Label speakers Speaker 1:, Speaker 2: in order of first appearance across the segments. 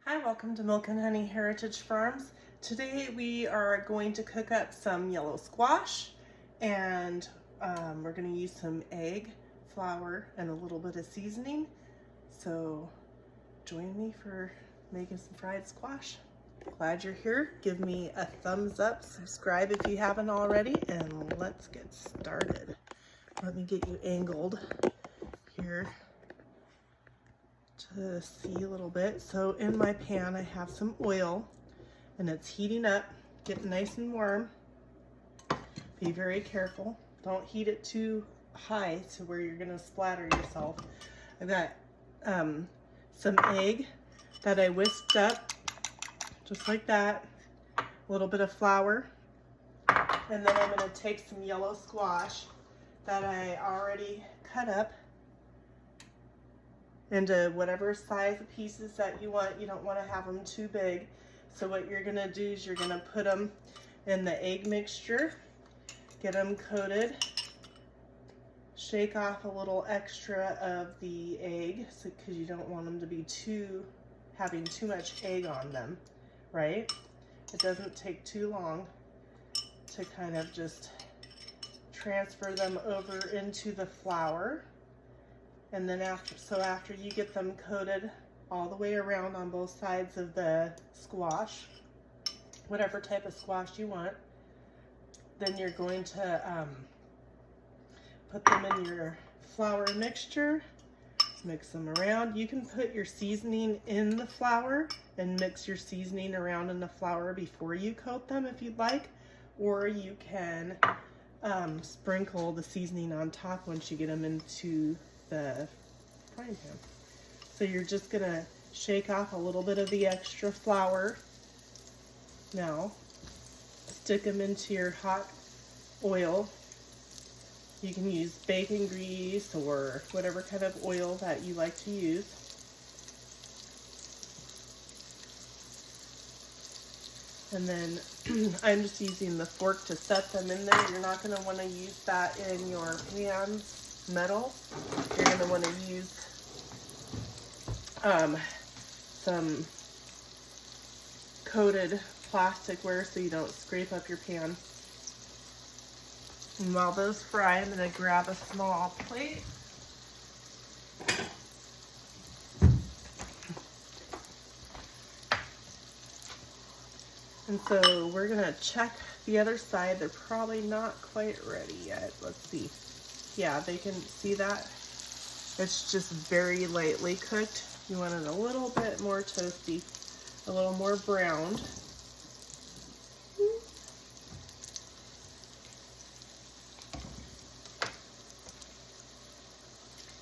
Speaker 1: Hi, welcome to Milk and Honey Heritage Farms. Today we are going to cook up some yellow squash, and we're going to use some egg, flour, and a little bit of seasoning. So join me for making some fried squash. Glad you're here. Give me a thumbs up, subscribe if you haven't already, and let's get started. Let me get you angled here to see a little bit. So in my pan I have some oil and it's heating up, getting nice and warm. Be very careful. Don't heat it too high to where you're gonna splatter yourself. I've got some egg that I whisked up just like that, a little bit of flour, and then I'm gonna take some yellow squash that I already cut up into whatever size of pieces that you want. You don't want to have them too big. So what you're going to do is you're going to put them in the egg mixture, get them coated, shake off a little extra of the egg because you don't want them to be having too much egg on them, right? It doesn't take too long to kind of just transfer them over into the flour. And then after you get them coated all the way around on both sides of the squash, whatever type of squash you want, then you're going to put them in your flour mixture, mix them around. You can put your seasoning in the flour and mix your seasoning around in the flour before you coat them if you'd like, or you can sprinkle the seasoning on top once you get them into the frying pan. So you're just gonna shake off a little bit of the extra flour. Now stick them into your hot oil. You can use bacon grease or whatever kind of oil that you like to use. And then I'm just using the fork to set them in there. You're not going to want to use that in your pan's metal. You're going to want to use some coated plasticware so you don't scrape up your pan. And while those fry, I'm going to grab a small plate. And so we're going to check the other side. They're probably not quite ready yet. Let's see. Yeah, they can see that. It's just very lightly cooked. You want it a little bit more toasty, a little more browned.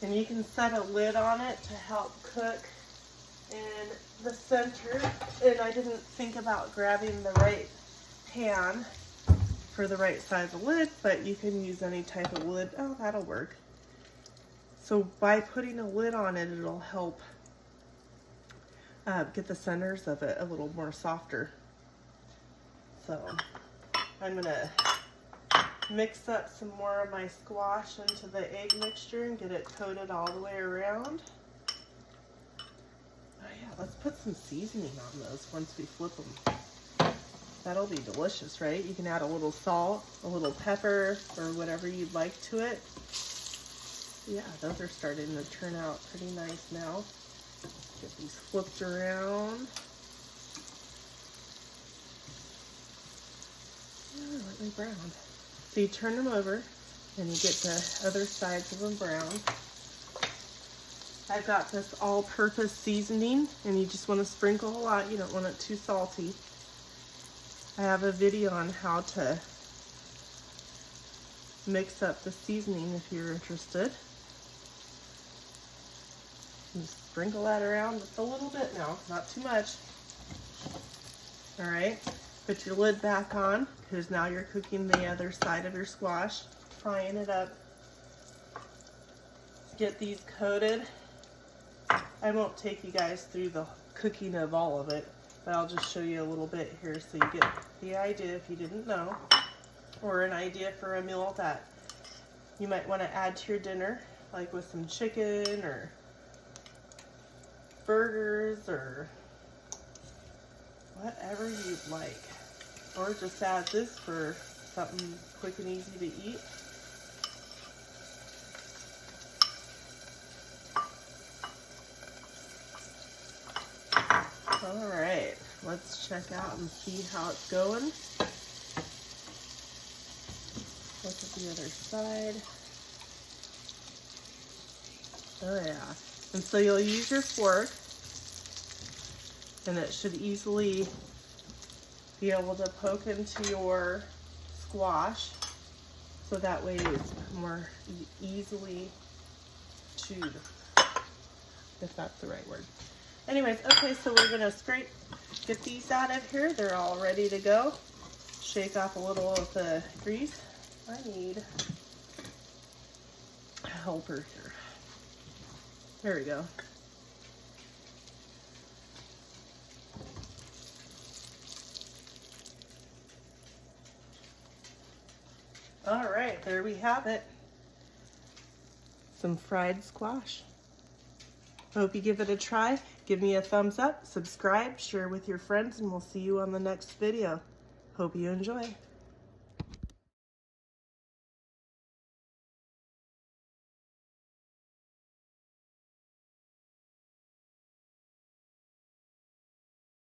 Speaker 1: And you can set a lid on it to help cook in the center. And I didn't think about grabbing the right pan for the right size of lid, but you can use any type of lid. Oh, that'll work. So by putting a lid on it, it'll help get the centers of it a little more softer. So I'm gonna mix up some more of my squash into the egg mixture and get it coated all the way around. Oh yeah, let's put some seasoning on those once we flip them. That'll be delicious, right? You can add a little salt, a little pepper, or whatever you'd like to it. Yeah, those are starting to turn out pretty nice now. Get these flipped around. Yeah, lightly browned. So you turn them over and you get the other sides of them browned. I've got this all-purpose seasoning, and you just want to sprinkle a lot. You don't want it too salty. I have a video on how to mix up the seasoning if you're interested. Just sprinkle that around just a little bit now, not too much. All right, put your lid back on because now you're cooking the other side of your squash, frying it up. Get these coated. I won't take you guys through the cooking of all of it, but I'll just show you a little bit here so you get the idea if you didn't know, or an idea for a meal that you might want to add to your dinner, like with some chicken or burgers or whatever you'd like. Or just add this for something quick and easy to eat. All right, let's check out and see how it's going. Look at the other side. Oh yeah. And so you'll use your fork, and it should easily be able to poke into your squash, so that way it's more easily chewed, if that's the right word. Anyways, okay, so we're gonna get these out of here. They're all ready to go. Shake off a little of the grease. I need a helper here. There we go. All right, there we have it. Some fried squash. Hope you give it a try. Give me a thumbs up, subscribe, share with your friends, and we'll see you on the next video. Hope you enjoy.